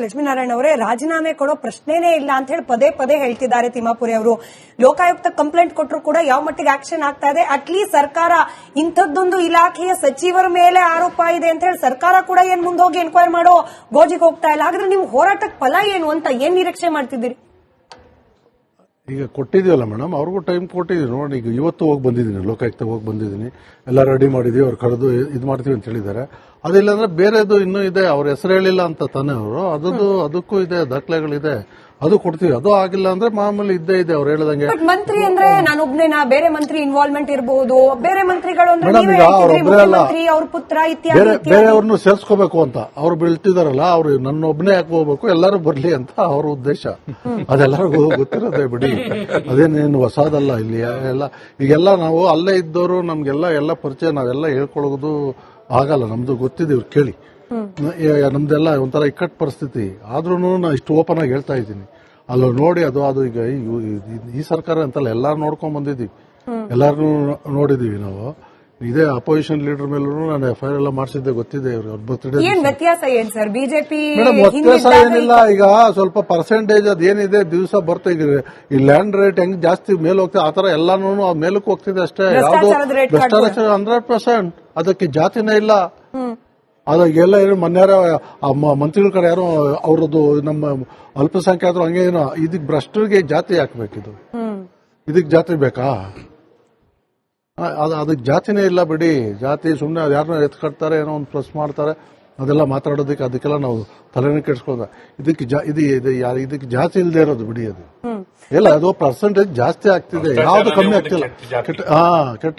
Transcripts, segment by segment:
ಲಕ್ಷ್ಮೀನಾರಾಯಣ ಅವರೇ, ರಾಜೀನಾಮೆ ಕೊಡೋ ಪ್ರಶ್ನೆನೇ ಇಲ್ಲ ಅಂತ ಹೇಳಿ ಪದೇ ಪದೇ ಹೇಳ್ತಿದ್ದಾರೆ ತಿಮ್ಮಾಪುರಿ ಅವರು. ಲೋಕಾಯುಕ್ತ ಕಂಪ್ಲೇಂಟ್ ಕೊಟ್ಟರು ಕೂಡ ಯಾವ ಮಟ್ಟಿಗೆ ಆಕ್ಷನ್ ಆಗ್ತಾ ಇದೆ? ಅಟ್ಲೀಸ್ಟ್ ಸರ್ಕಾರ ಇಂಥದ್ದೊಂದು ಇಲಾಖೆಯ ಸಚಿವರ ಮೇಲೆ ಆರೋಪ ಇದೆ ಅಂತ ಹೇಳಿ ಸರ್ಕಾರ ಕೂಡ ಏನ್ ಮುಂದೋಗಿ ಎನ್ಕ್ವೈರಿ ಮಾಡೋ ಗೋಜಿಗೆ ಹೋಗ್ತಾ ಇಲ್ಲ. ಹಾಗಾದ್ರೆ ನೀವು ಹೋರಾಟಕ್ಕೆ ಫಲ ಏನು ಅಂತ ಏನ್ ನಿರೀಕ್ಷೆ ಮಾಡ್ತಿದ್ದೀರಿ? ಈಗ ಕೊಟ್ಟಿದೀವಲ್ಲ ಮೇಡಮ್, ಅವ್ರಿಗೂ ಟೈಮ್ ಕೊಟ್ಟಿದ್ದೀವಿ ನೋಡಿ. ಈಗ ಇವತ್ತು ಹೋಗಿ ಬಂದಿದ್ದೀನಿ, ಲೋಕಾಯುಕ್ತ ಹೋಗಿ ಬಂದಿದ್ದೀನಿ, ಎಲ್ಲ ರೆಡಿ ಮಾಡಿದೀವಿ, ಅವ್ರು ಕರೆದು ಇದು ಮಾಡ್ತೀವಿ ಅಂತ ಹೇಳಿದ್ದಾರೆ. ಅದಿಲ್ಲಾಂದ್ರೆ ಬೇರೆದು ಇನ್ನೂ ಇದೆ, ಅವ್ರ ಹೆಸರು ಹೇಳಿಲ್ಲ ಅಂತ ತಾನೇ ಅವರು, ಅದಕ್ಕೂ ಇದೆ, ದಾಖಲೆಗಳಿದೆ, ಅದು ಕೊಡ್ತೀವಿ. ಅದು ಆಗಿಲ್ಲ ಅಂದ್ರೆ ಮಾಮೂಲಿ ಇದ್ದೇ ಇದೆ ಅವ್ರು ಹೇಳ್ದಂಗೆ. ಮಂತ್ರಿ ಅಂದ್ರೆ ನಾನೊಬ್ನೇನಾ? ಬೇರೆ ಮಂತ್ರಿ ಇನ್ವಾಲ್ವ್ಮೆಂಟ್ ಇರಬಹುದು, ಬೇರೆ ಮಂತ್ರಿಗಳು ಅಂದ್ರೆ ಅವ್ರ ಪುತ್ರ ಇತ್ಯಾದಿ ಬೇರೆಯವ್ರನ್ನು ಸೇರ್ಸ್ಕೋಬೇಕು ಅಂತ ಅವ್ರು ಬೀಳ್ತಿದಾರಲ್ಲ, ಅವ್ರು ನನ್ನೊಬ್ನೇ ಯಾಕೆ ಹೋಗ್ಬೇಕು, ಎಲ್ಲರೂ ಬರ್ಲಿ ಅಂತ ಅವ್ರ ಉದ್ದೇಶ. ಅದೆಲ್ಲರಿಗೂ ಗೊತ್ತಿರೋದೇ ಬಿಡಿ, ಅದೇನೇನು ಹೊಸದಲ್ಲ. ಇಲ್ಲಿ ಎಲ್ಲ ಈಗೆಲ್ಲ ನಾವು ಅಲ್ಲೇ ಇದ್ದವರು, ನಮ್ಗೆಲ್ಲ ಪರಿಚಯ, ನಾವೆಲ್ಲ ಹೇಳ್ಕೊಳ್ಳೋದು ಆಗಲ್ಲ, ನಮ್ದು ಗೊತ್ತಿದೆ, ಇವ್ರು ಕೇಳಿ. ನಮ್ದೆಲ್ಲ ಒಂಥರ ಇಕ್ಕಟ್ಟು ಪರಿಸ್ಥಿತಿ ಆದ್ರೂ ನಾ ಇಷ್ಟು ಓಪನ್ ಆಗಿ ಹೇಳ್ತಾ ಇದ್ದೀನಿ. ಅಲ್ಲ ನೋಡಿ, ಅದು ಈಗ ಈ ಸರ್ಕಾರ ಅಂತಲ್ಲ, ಎಲ್ಲಾರು ನೋಡ್ಕೊಂಡ್ ಬಂದಿದ್ದೀವಿ, ಎಲ್ಲಾರು ನೋಡಿದೀವಿ ನಾವು. ಇದೇ ಅಪೋಸಿಷನ್ ಲೀಡರ್ ಮೇಲೂ ನಾನು FIR ಎಲ್ಲ ಮಾಡಿಸಿದ್ದೆ, ಗೊತ್ತಿದೆ. ವ್ಯತ್ಯಾಸ ಏನ್ ಸರ್ ಬಿಜೆಪಿ? ಮೇಡಮ್, ವ್ಯತ್ಯಾಸ ಏನಿಲ್ಲ. ಈಗ ಸ್ವಲ್ಪ ಪರ್ಸೆಂಟೇಜ್ ಅದೇನಿದೆ ದಿವಸ ಬರ್ತಾ ಇದೆ. ಈ ಲ್ಯಾಂಡ್ ರೇಟ್ ಹೆಂಗ್ ಜಾಸ್ತಿ ಮೇಲೆ ಹೋಗ್ತದೆ, ಆತರ ಎಲ್ಲಾನು ಮೇಲಕ್ಕೆ ಹೋಗ್ತಿದೆ ಅಷ್ಟೇ. ಯಾವ್ದು ಭ್ರಷ್ಟಾಚಾರ 100%. ಅದಕ್ಕೆ ಜಾತಿನೇ ಇಲ್ಲ. ಅದಾಗೆಲ್ಲ ಏನು ಮೊನ್ನೆ ಮಂತ್ರಿಗಳ ಕಡೆ ಯಾರು ಅವ್ರದ್ದು ನಮ್ಮ ಅಲ್ಪಸಂಖ್ಯಾತರು ಹಂಗೆ ಏನೋ, ಇದಕ್ ಭ್ರಷ್ಟರಿಗೆ ಜಾತಿ ಹಾಕ್ಬೇಕಿದು, ಇದಕ್ ಜಾತಿ ಬೇಕಾ? ಅದಕ್ಕೆ ಜಾತಿನೇ ಇಲ್ಲ ಬಿಡಿ. ಜಾತಿ ಸುಮ್ಮನೆ ಅದು ಯಾರನ್ನ ಎತ್ಕಟ್ತಾರೆ, ಏನೋ ಒಂದು ಪ್ಲಸ್ ಮಾಡ್ತಾರೆ, ಅದೆಲ್ಲ ಮಾತಾಡೋದಕ್ಕೆ ಅದಕ್ಕೆಲ್ಲ ನಾವು ತಲೆನೇ ಕೆಡಿಸ್ಕೋದ. ಇದಕ್ಕೆ ಜಾತಿ ಇಲ್ಲದೆ ಇರೋದು ಬಿಡಿ. ಅದು ಇಲ್ಲ, ಅದು ಪರ್ಸೆಂಟೇಜ್ ಜಾಸ್ತಿ ಆಗ್ತಿದೆ, ಯಾವ್ದು ಕಮ್ಮಿ ಆಗ್ತಿಲ್ಲ. ಕೆಟ್ಟ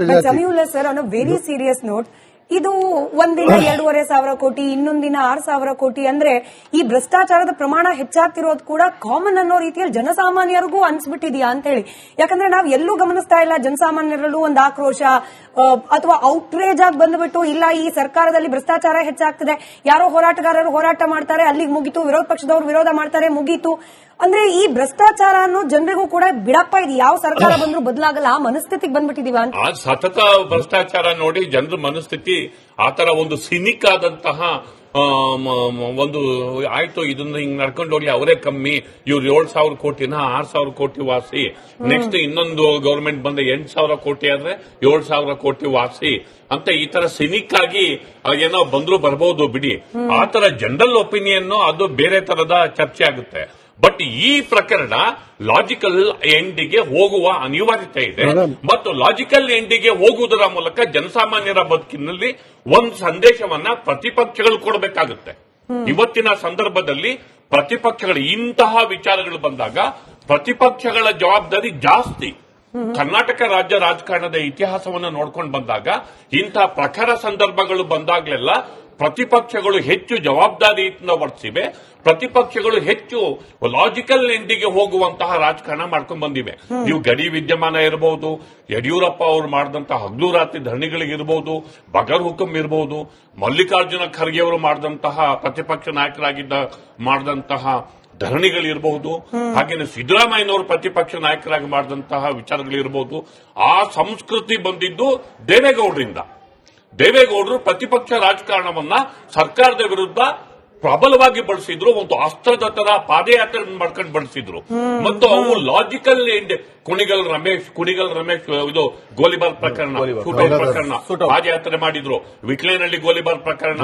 ಜಾತಿ sir. On a very serious note, ಇದು ಒಂದಿನ 2,500 ಕೋಟಿ, ಇನ್ನೊಂದಿನ 6,000 ಕೋಟಿ ಅಂದ್ರೆ ಈ ಭ್ರಷ್ಟಾಚಾರದ ಪ್ರಮಾಣ ಹೆಚ್ಚಾಗ್ತಿರೋದು ಕೂಡ ಕಾಮನ್ ಅನ್ನೋ ರೀತಿಯಲ್ಲಿ ಜನಸಾಮಾನ್ಯರಿಗೂ ಅನ್ಸ್ಬಿಟ್ಟಿದ್ಯಾ ಅಂತ ಹೇಳಿ. ಯಾಕಂದ್ರೆ ನಾವು ಎಲ್ಲೂ ಗಮನಿಸ್ತಾ ಇಲ್ಲ ಜನಸಾಮಾನ್ಯರಲ್ಲೂ ಒಂದು ಆಕ್ರೋಶ ಅಥವಾ ಔಟ್ರೇಜ್ ಆಗಿ ಬಂದ್ಬಿಟ್ಟು, ಇಲ್ಲ ಈ ಸರ್ಕಾರದಲ್ಲಿ ಭ್ರಷ್ಟಾಚಾರ ಹೆಚ್ಚಾಗ್ತಿದೆ, ಯಾರೋ ಹೋರಾಟಗಾರರು ಹೋರಾಟ ಮಾಡ್ತಾರೆ, ಅಲ್ಲಿಗೆ ಮುಗೀತು, ವಿರೋಧ ಪಕ್ಷದವರು ವಿರೋಧ ಮಾಡ್ತಾರೆ, ಮುಗೀತು ಅಂದ್ರೆ ಈ ಭ್ರಷ್ಟಾಚಾರ ಅನ್ನೋ ಜನರಿಗೂ ಕೂಡ ಬಿಡಪ್ಪ, ಇದು ಯಾವ ಸರ್ಕಾರ ಬಂದ್ರೂ ಬದಲಾಗಲ್ಲ, ಆ ಮನಸ್ಥಿತಿಗೆ ಬಂದ್ಬಿಟ್ಟಿದೀವ ಅಂತ. ಸತತ ಭ್ರಷ್ಟಾಚಾರ ನೋಡಿ ಜನರ ಮನಸ್ಥಿತಿ ಆತರ ಒಂದು ಸಿನಿಕ್ ಆದಂತಹ ಒಂದು ಆಯ್ತು, ಇದನ್ನ ಹಿಂಗ್ ನಡ್ಕೊಂಡು ಹೋಗಿ ಅವರೇ ಕಮ್ಮಿ, ಇವ್ರು 7,000 ಕೋಟಿನ 6,000 ಕೋಟಿ ವಾಸಿ, ನೆಕ್ಸ್ಟ್ ಇನ್ನೊಂದು ಗವರ್ಮೆಂಟ್ ಬಂದ 8,000 ಕೋಟಿ ಆದ್ರೆ 7,000 ಕೋಟಿ ವಾಸಿ ಅಂತ ಈ ತರ ಸಿನಿಕ್ ಆಗಿ ಏನೋ ಬಂದ್ರು ಬರ್ಬಹುದು ಬಿಡಿ. ಆ ತರ ಜನರಲ್ ಒಪಿನಿಯನ್ ಅದು ಬೇರೆ ತರದ ಚರ್ಚೆ ಆಗುತ್ತೆ. ಬಟ್ ಈ ಪ್ರಕರಣ ಲಾಜಿಕಲ್ ಎಂಡಿಗೆ ಹೋಗುವ ಅನಿವಾರ್ಯತೆ ಇದೆ, ಮತ್ತು ಲಾಜಿಕಲ್ ಎಂಡಿಗೆ ಹೋಗುವುದರ ಮೂಲಕ ಜನಸಾಮಾನ್ಯರ ಬದುಕಿನಲ್ಲಿ ಒಂದು ಸಂದೇಶವನ್ನ ಪ್ರತಿಪಕ್ಷಗಳು ಕೊಡಬೇಕಾಗುತ್ತೆ. ಇವತ್ತಿನ ಸಂದರ್ಭದಲ್ಲಿ ಪ್ರತಿಪಕ್ಷಗಳು ಇಂತಹ ವಿಚಾರಗಳು ಬಂದಾಗ ಪ್ರತಿಪಕ್ಷಗಳ ಜವಾಬ್ದಾರಿ ಜಾಸ್ತಿ. ಕರ್ನಾಟಕ ರಾಜ್ಯ ರಾಜಕಾರಣದ ಇತಿಹಾಸವನ್ನು ನೋಡ್ಕೊಂಡು ಬಂದಾಗ ಇಂತಹ ಪ್ರಖರ ಸಂದರ್ಭಗಳು ಬಂದಾಗಲೆಲ್ಲ ಪ್ರತಿಪಕ್ಷಗಳು ಹೆಚ್ಚು ಜವಾಬ್ದಾರಿಯಿಂದ ವರ್ತಿಸಿವೆ, ಪ್ರತಿಪಕ್ಷಗಳು ಹೆಚ್ಚು ಲಾಜಿಕಲ್ ಎಂಡಿಗೆ ಹೋಗುವಂತಹ ರಾಜಕಾರಣ ಮಾಡ್ಕೊಂಡು ಬಂದಿವೆ. ನೀವು ಗಡಿ ವಿದ್ಯಮಾನ ಇರಬಹುದು, ಯಡಿಯೂರಪ್ಪ ಅವರು ಮಾಡಿದಂತಹ ಹಗಲು ರಾತ್ರಿ ಧರಣಿಗಳಿಗಿರಬಹುದು, ಬಗರ್ ಹುಕುಂ ಇರಬಹುದು, ಮಲ್ಲಿಕಾರ್ಜುನ ಖರ್ಗೆ ಅವರು ಮಾಡಿದಂತಹ ಪ್ರತಿಪಕ್ಷ ನಾಯಕರಾಗಿದ್ದ ಮಾಡಿದಂತಹ ಧರಣಿಗಳಿರಬಹುದು, ಹಾಗೇನೆ ಸಿದ್ದರಾಮಯ್ಯನವರು ಪ್ರತಿಪಕ್ಷ ನಾಯಕರಾಗಿ ಮಾಡಿದಂತಹ ವಿಚಾರಗಳಿರಬಹುದು. ಆ ಸಂಸ್ಕೃತಿ ಬಂದಿದ್ದು ದೇವೇಗೌಡರಿಂದ. ದೇವೇಗೌಡರು ಪ್ರತಿಪಕ್ಷ ರಾಜಕಾರಣವನ್ನ ಸರ್ಕಾರದ ವಿರುದ್ಧ ಪ್ರಬಲವಾಗಿ ಬಳಸಿದ್ರು, ಒಂದು ಅಸ್ತ್ರದ ತರ ಪಾದಯಾತ್ರೆ ಮಾಡ್ಕೊಂಡು ಬಳಸಿದ್ರು. ಮತ್ತು ಅವು ಲಾಜಿಕಲ್ ಎಂಡ್ ಕುಣಿಗಲ್ ರಮೇಶ್ ಇದು ಗೋಲಿಬಾರ್ ಪ್ರಕರಣ, ಶೂಟೌಟ್ ಪ್ರಕರಣ ಪಾದಯಾತ್ರೆ ಮಾಡಿದ್ರು. ವಿಕ್ಲೇನಹಳ್ಳಿ ಗೋಲಿಬಾರ್ ಪ್ರಕರಣ,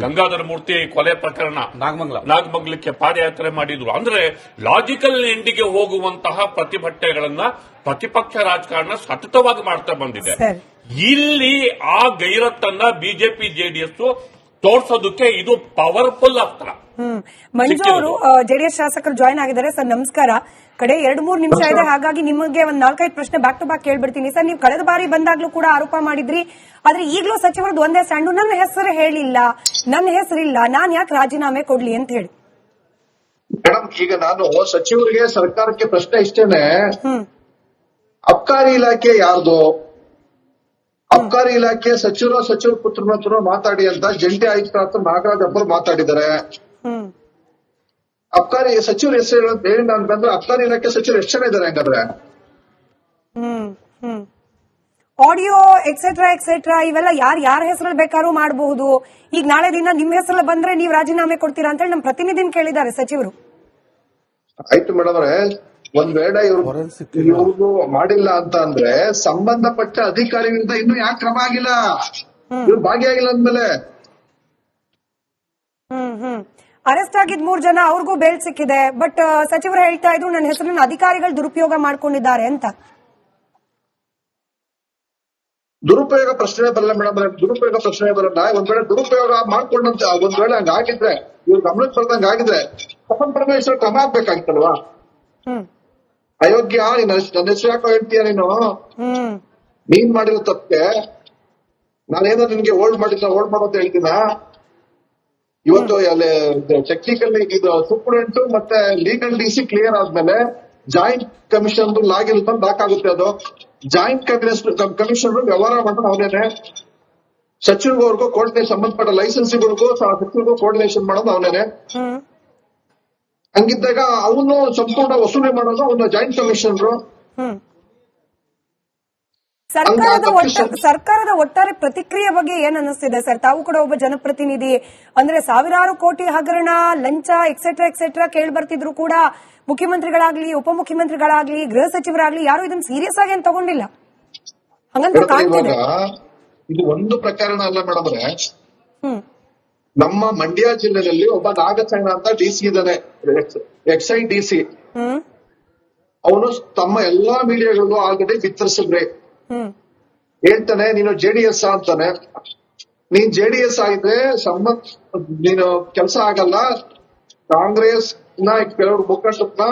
ಗಂಗಾಧರ ಮೂರ್ತಿ ಕೊಲೆ ಪ್ರಕರಣ, ನಾಗಮಂಗಲಕ್ಕೆ ಪಾದಯಾತ್ರೆ ಮಾಡಿದ್ರು. ಅಂದ್ರೆ ಲಾಜಿಕಲ್ ಎಂಡಿಗೆ ಹೋಗುವಂತಹ ಪ್ರತಿಭಟನೆಗಳನ್ನ ಪ್ರತಿಪಕ್ಷ ರಾಜಕಾರಣ ಸತತವಾಗಿ ಮಾಡ್ತಾ ಬಂದಿದೆ. ಇಲ್ಲಿ ಆ ಗೈರತ್ತನ್ನ ಬಿಜೆಪಿ ಜೆಡಿಎಸ್ ತೋರ್ಸೋದಕ್ಕೆ ಇದು ಪವರ್ಫುಲ್ ಅಸ್ತ್ರ. ಮಂಜು ಅವರು ಜೆಡಿಎಸ್ ಶಾಸಕರು ಜಾಯ್ನ್ ಆಗಿದ್ದಾರೆ. ಸರ್ ನಮಸ್ಕಾರ. ಕಡೆ 2-3 ನಿಮಿಷ ಇದೆ, ಹಾಗಾಗಿ ನಿಮಗೆ ಒಂದು 4-5 ಪ್ರಶ್ನೆ ಬ್ಯಾಕ್ ಟು ಬ್ಯಾಕ್ ಕೇಳ್ಬಿಡ್ತೀನಿ. ಸರ್, ನೀವು ಕಳೆದ ಬಾರಿ ಬಂದಾಗ್ಲೂ ಕೂಡ ಆರೋಪ ಮಾಡಿದ್ರಿ, ಆದ್ರೆ ಈಗಲೂ ಸಚಿವರದ್ದು ಒಂದೇ ಸ್ಟ್ಯಾಂಡು, ನನ್ನ ಹೆಸರು ಹೇಳಿಲ್ಲ, ನನ್ನ ಹೆಸರಿಲ್ಲ, ನಾನ್ ಯಾಕೆ ರಾಜೀನಾಮೆ ಕೊಡ್ಲಿ ಅಂತ ಹೇಳಿ. ಮೇಡಮ್, ಈಗ ನಾನು ಸಚಿವರಿಗೆ ಸರ್ಕಾರಕ್ಕೆ ಪ್ರಶ್ನೆ ಇಷ್ಟೇನೆ, ಅಬ್ಕಾರಿ ಇಲಾಖೆ ಯಾರ್ದು? ಅಬ್ಕಾರಿ ಇಲಾಖೆ ಸಚಿವರ ಪುತ್ರನ ಹತ್ರ ಮಾತಾಡಿ ಅಂತ ಜಂಟಿ ಆಯುಕ್ತ ನಾಗರಾಜ್ ಅಬ್ಬರು ಮಾತಾಡಿದ್ದಾರೆ. ಅಬ್ಕಾರಿ ಸಚಿವರು ಹೆಸರು ಅಂತ ಹೇಳಿಲ್ಲ ಅಂತಂದ್ರೆ ಅಬ್ಕಾರಿ ಇಲಾಖೆ ಸಚಿವರು ಎಷ್ಟು ಜನ ಇದ್ದಾರೆ ಹಂಗಾದ್ರೆ? ಆಡಿಯೋ ಎಕ್ಸೆಟ್ರಾ ಇವೆಲ್ಲ ಯಾರ ಹೆಸರಲ್ಲಿ ಬೇಕಾದ್ರೂ ಮಾಡಬಹುದು. ಈಗ ನಾಳೆ ದಿನ ನಿಮ್ಮ ಹೆಸರಲ್ಲಿ ಬಂದ್ರೆ ನೀವು ರಾಜೀನಾಮೆ ಕೊಡ್ತೀರಾ ಅಂತ ಹೇಳಿ ನಮ್ಮ ಪ್ರತಿನಿಧಿನ ಕೇಳಿದ್ದಾರೆ ಸಚಿವರು. ಆಯ್ತು ಮೇಡಮ್ ಅವರೇ, ಒಂದ್ ವೇಳೆ ಇವ್ರು ಮಾಡಿಲ್ಲ ಅಂತ ಅಂದ್ರೆ ಸಂಬಂಧಪಟ್ಟ ಅಧಿಕಾರಿಗಳಿಂದ ಇನ್ನೂ ಯಾಕೆ ಕ್ರಮ ಆಗಿಲ್ಲ, ಇವ್ರು ಭಾಗಿಯಾಗಿಲ್ಲ ಅಂದ್ಮೇಲೆ. ಅರೆಸ್ಟ್ ಆಗಿದ್ 3 ಜನ ಅವ್ರಿಗೂ ಬೇಲ್ ಸಿಕ್ಕಿದೆ. ಬಟ್ ಸಚಿವರು ಹೇಳ್ತಾ ಇದ್ರು ನನ್ನ ಹೆಸರನ್ನು ಅಧಿಕಾರಿಗಳು ದುರುಪಯೋಗ ಮಾಡ್ಕೊಂಡಿದ್ದಾರೆ ಅಂತ. ದುರುಪಯೋಗ ಪ್ರಶ್ನೆ ಬರಲ್ಲ ಮೇಡಮ್, ದುರುಪಯೋಗ ಪ್ರಶ್ನೆ ಬರಲ್ಲ. ಒಂದ್ ವೇಳೆ ದುರುಪಯೋಗ ಮಾಡ್ಕೊಂಡಂತ ಒಂದ್ ವೇಳೆ ಹಂಗಾಗಿದ್ರೆ, ಇವ್ರ ಗಮನಕ್ಕೆ ಬರ್ದಂಗ ಆಗಿದ್ರೆ ಪರಮೇಶ್ವರ್ ಕ್ರಮ ಆಗ್ಬೇಕಾಗಿತ್ತಲ್ವಾ. ಅಯೋಗ್ಯ, ನನ್ನ ಹೆಸರು ಯಾಕೋ ಹೇಳ್ತೀಯ ನೀನ್ ಮಾಡಿರೋ ತಪ್ಪಿಗೆ ನಾನೇನೋ ನಿನ್ಗೆ ಹೋಲ್ಡ್ ಮಾಡೋದು ಹೇಳ್ತೀನ. ಇವತ್ತು ಟೆಕ್ನಿಕಲ್ ಇದು ಸೂಪರಿಂಟ್ ಮತ್ತೆ ಲೀಗಲ್ ಡಿಸಿ ಕ್ಲಿಯರ್ ಆದ್ಮೇಲೆ ಜಾಯಿಂಟ್ ಕಮಿಷನ್ ಲಾಗಿರುತ್ತೆ ದಾಕಾಗುತ್ತೆ. ಅದು ಜಾಯಿಂಟ್ ಕಮಿಷನರ್ ವ್ಯವಹಾರ ಮಾಡೋದು ಅವನೇನೆ, ಸಚಿವರಿಗೂ ಕೋರ್ಡಿನೇಷನ್ ಸಂಬಂಧಪಟ್ಟ ಲೈಸೆನ್ಸ್ಗಳಿಗೂ ಸಚಿವರಿಗೂ ಕೋರ್ಡಿನೇಷನ್ ಮಾಡೋದು ಅವನೇನೆ. ಹಂಗಿದ್ದಾಗ ಅವನು ಸಂಪೂರ್ಣ ವಸೂಲಿ ಮಾಡೋದು ಅವನ ಜಾಯಿಂಟ್ ಕಮಿಷನರ್. ಸರ್ಕಾರದ ಒಟ್ಟಾರೆ ಪ್ರತಿಕ್ರಿಯೆ ಬಗ್ಗೆ ಏನ್ ಅನ್ನಿಸ್ತಿದೆ ಸರ್? ತಾವು ಕೂಡ ಒಬ್ಬ ಜನಪ್ರತಿನಿಧಿ. ಅಂದ್ರೆ ಸಾವಿರಾರು ಕೋಟಿ ಹಗರಣ, ಲಂಚ ಎಕ್ಸೆಟ್ರಾ ಕೇಳಿ ಬರ್ತಿದ್ರು ಕೂಡ ಮುಖ್ಯಮಂತ್ರಿಗಳಾಗ್ಲಿ, ಉಪಮುಖ್ಯಮಂತ್ರಿಗಳಾಗ್ಲಿ, ಗೃಹ ಸಚಿವರಾಗ್ಲಿ ಯಾರು ಇದನ್ನ ಸೀರಿಯಸ್ ಆಗಿ ಏನ್ ತಗೊಂಡಿಲ್ಲ. ಹಂಗಂತ ಕಾಣ್ತಿದೆ. ಇದು ಒಂದು ಪ್ರಕರಣ ಅಲ್ಲ ಮೇಡಮ್ ಅವರೇ. ನಮ್ಮ ಮಂಡ್ಯ ಜಿಲ್ಲೆಯಲ್ಲಿ ಒಬ್ಬ ನಾಗಚಂದ್ರ ಅಂತ ಡಿಸಿ ಇದ್ದಾನೆ, ಎಕ್ಸೈಸ್ ಡಿಸಿ. ಅವನು ತಮ್ಮ ಎಲ್ಲಾ ಮೀಡಿಯಾಗಳು ಆಲ್ರೆಡಿ ಬಿತ್ತರಿಸಿದ್ರೆ ಹೇಳ್ತಾನೆ, ನೀನು JDS ಅಂತಾನೆ. ನೀನ್ JDS ಆಗಿದ್ರೆ ನೀನು ಕೆಲಸ ಆಗಲ್ಲ. ಕಾಂಗ್ರೆಸ್ ಕೆಲವರು ಮುಖಂಡರನ್ನ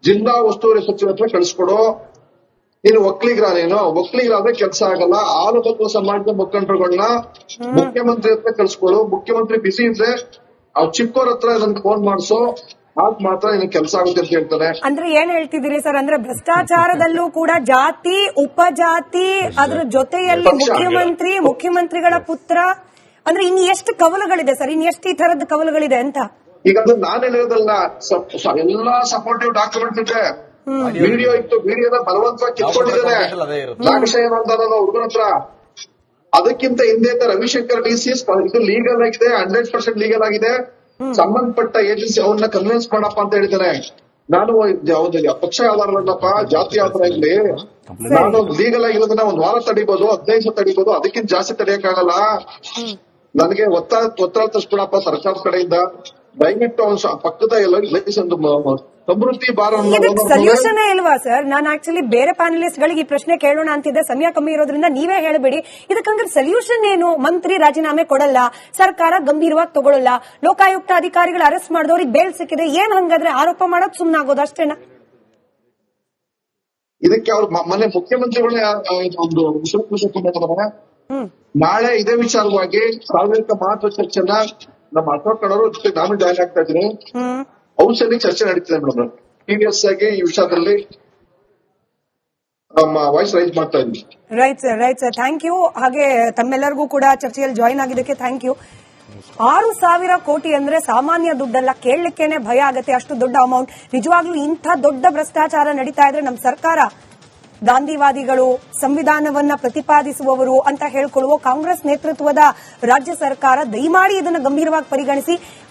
ಜಿಲ್ಲಾ ಉಸ್ತುವಾರಿ ಸಚಿವ ಹತ್ರ ಕಳಿಸ್ಕೊಡು. ನೀನು ಒಕ್ಕಲಿಗರಾದ್ರೆ ಕೆಲಸ ಆಗಲ್ಲ. ಆಲೂಬತ್ತು ಸಮಾಜದ ಮುಖಂಡರುಗಳನ್ನ ಮುಖ್ಯಮಂತ್ರಿ ಹತ್ರ ಕಳಿಸ್ಕೊಡು. ಮುಖ್ಯಮಂತ್ರಿ ಬಿಸಿ ಇದ್ರೆ ಅವ್ರು ಚಿಕ್ಕವ್ರ ಹತ್ರ ಇದನ್ನ ಫೋನ್ ಮಾಡಿಸೋ, ಆಗ ಮಾತ್ರ ನಿನ್ ಕೆಲಸ ಆಗುತ್ತೆ ಅಂತ ಹೇಳ್ತಾನೆ. ಅಂದ್ರೆ ಏನ್ ಹೇಳ್ತಿದ್ದೀರಿ ಸರ್? ಅಂದ್ರೆ ಭ್ರಷ್ಟಾಚಾರದಲ್ಲೂ ಕೂಡ ಜಾತಿ, ಉಪಜಾತಿ, ಅದ್ರ ಜೊತೆಯಲ್ಲಿ ಮುಖ್ಯಮಂತ್ರಿಗಳ ಪುತ್ರ, ಅಂದ್ರೆ ಇನ್ ಎಷ್ಟು ಕವಲುಗಳಿದೆ ಸರ್? ಇನ್ ಎಷ್ಟು ಈ ತರದ ಕವಲುಗಳಿದೆ ಅಂತ? ಈಗ ಅದು ನಾನು ಹೇಳಿರೋದಲ್ಲ, ಎಲ್ಲಾ ಸಪೋರ್ಟಿವ್ ಡಾಕ್ಯುಮೆಂಟ್ಸ್ ಇದೆ. ವಿಡಿಯೋ ಇತ್ತು, ವಿಡಿಯೋದ ಬಲವಂತವಾಗಿ ಕಿತ್ಕೊಂಡಿದ್ದಾನೆ ನಾಗಶಯನ ಅಂತ ಹುಡುಗನ ಹತ್ರ. ಅದಕ್ಕಿಂತ ಹಿಂದೆ ರವಿಶಂಕರ್ ಡಿಸಿ ಇದು ಲೀಗಲ್ ಆಗಿದೆ, 100% ಲೀಗಲ್ ಆಗಿದೆ. ಸಂಬಂಧಪಟ್ಟ ಏಜೆನ್ಸಿ ಅವನ್ನ ಕನ್ವಿನ್ಸ್ ಮಾಡಪ್ಪ ಅಂತ ಹೇಳಿದ್ದಾರೆ. ನಾನು ಪಕ್ಷ ಯಾವ್ದಾರಲ್ಲಪ್ಪ, ಜಾತಿ ಯಾವ್ದಾರ ಇರ್ಲಿ, ನಾನು ಲೀಗಲ್ ಆಗಿರೋದನ್ನ 1 ವಾರ ತಡಿಬಹುದು, 15 ದಿವಸ ತಡಿಬಹುದು, ಅದಕ್ಕಿಂತ ಜಾಸ್ತಿ ತಡೆಯಕ್ಕಾಗಲ್ಲ. ನನಗೆ ಒತ್ತಡ ತರಿಸ್ಬಿಡಪ್ಪ ಸರ್ಕಾರದ ಕಡೆಯಿಂದ. ದಯವಿಟ್ಟು ಪಕ್ಕದ ಸಮೃದ್ಧಿ ಭಾರ ಸೊಲ್ಯೂಷನ್ ಇಲ್ವಾ ಸರ್? ನಾನು ಆಕ್ಚುಲಿ ಬೇರೆ ಪ್ಯಾನಲಿಸ್ಟ್ ಗಳಿಗೆ ಈ ಪ್ರಶ್ನೆ ಕೇಳೋಣ ಅಂತಿದ್ದೆ, ಸಮಯ ಕಮ್ಮಿ ಇರೋದ್ರಿಂದ ನೀವೇ ಹೇಳಬೇಡಿ. ಇದಕ್ಕಂದ್ರೆ ಸೊಲ್ಯೂಷನ್ ಏನು? ಮಂತ್ರಿ ರಾಜೀನಾಮೆ ಕೊಡಲ್ಲ, ಸರ್ಕಾರ ಗಂಭೀರವಾಗಿ ತಗೊಳ್ಳಲ್ಲ, ಲೋಕಾಯುಕ್ತ ಅಧಿಕಾರಿಗಳು ಅರೆಸ್ಟ್ ಮಾಡಿದವ್ರಿಗೆ ಬೇಲ್ ಸಿಕ್ಕಿದೆ, ಏನ್ ಹಂಗಾದ್ರೆ ಆರೋಪ ಮಾಡೋದು ಸುಮ್ಮನಾಗೋದು ಅಷ್ಟೇನಾ? ಇದಕ್ಕೆ ಅವ್ರು ಮನೆ ಮುಖ್ಯಮಂತ್ರಿಗಳೇ ಒಂದು ನಾಳೆ ಇದೇ ವಿಚಾರವಾಗಿ ಸಾರ್ವಜನಿಕ ಮಹತ್ವ ಚರ್ಚೆನ ನಮ್ಮ ಅಶೋಕ್ ಅವರು ಜೊತೆ ನಾನು ಜಾಯ್ನ್ ಆಗ್ತಾ ಇದ್ದೀನಿ. ಔಷಧಿ ಚರ್ಚೆ ನಡೀತಿದೆ ಮೇಡಮ್. ಸೀರಿಯಸ್ ಆಗಿ ಈ ವಿಷಯದಲ್ಲಿ ನಮ್ಮ ವಾಯ್ಸ್ ರೈಸ್ ಮಾಡ್ತಾ ಇದ್ದೀನಿ. Right sir, thank you. ಹಾಗೆ ತಮ್ಮೆಲ್ಲರಿಗೂ ಕೂಡ ಚರ್ಚೆಯಲ್ಲಿ ಜಾಯ್ನ್ ಆಗಿದ್ದಕ್ಕೆ ಥ್ಯಾಂಕ್ ಯು. 6,000 ಕೋಟಿ ಅಂದ್ರೆ ಸಾಮಾನ್ಯ ದುಡ್ಡಲ್ಲ, ಕೇಳಲಿಕ್ಕೇನೆ ಭಯ ಆಗತ್ತೆ, ಅಷ್ಟು ದೊಡ್ಡ ಅಮೌಂಟ್. ನಿಜವಾಗ್ಲೂ ಇಂಥ ದೊಡ್ಡ ಭ್ರಷ್ಟಾಚಾರ ನಡೀತಾ ಇದ್ರೆ ನಮ್ಮ ಸರ್ಕಾರ ಗಾಂಧಿವಾದಿಗಳು, ಸಂವಿಧಾನವನ್ನ ಪ್ರತಿಪಾದಿಸುವವರು ಅಂತ ಹೇಳ್ಕೊಳ್ಳುವ ಕಾಂಗ್ರೆಸ್ ನೇತೃತ್ವದ ರಾಜ್ಯ ಸರ್ಕಾರ ದಯಮಾಡಿ ಇದನ್ನ ಗಂಭೀರವಾಗಿ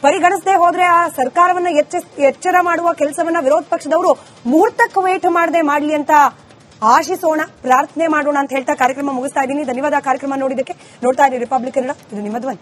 ಪರಿಗಣಿಸದೆ ಹೋದ್ರೆ ಆ ಸರ್ಕಾರವನ್ನ ಎಚ್ಚರ ಮಾಡುವ ಕೆಲಸವನ್ನ ವಿರೋಧ ಪಕ್ಷದವರು ಮುಹೂರ್ತಕ್ಕೆ ವೇಟ್ ಮಾಡದೆ ಮಾಡ್ಲಿ ಅಂತ ಆಶಿಸೋಣ, ಪ್ರಾರ್ಥನೆ ಮಾಡೋಣ ಅಂತ ಹೇಳ್ತಾ ಕಾರ್ಯಕ್ರಮ ಮುಗಿಸ್ತಾ ಇದ್ದೀನಿ. ಧನ್ಯವಾದ ಕಾರ್ಯಕ್ರಮ ನೋಡಿದ್ದಕ್ಕೆ. ನೋಡ್ತಾ ಇರಿ ರಿಪಬ್ಲಿಕ್ ಕನ್ನಡ, ಇದು ನಿಮ್ಮ ಧ್ವನಿ.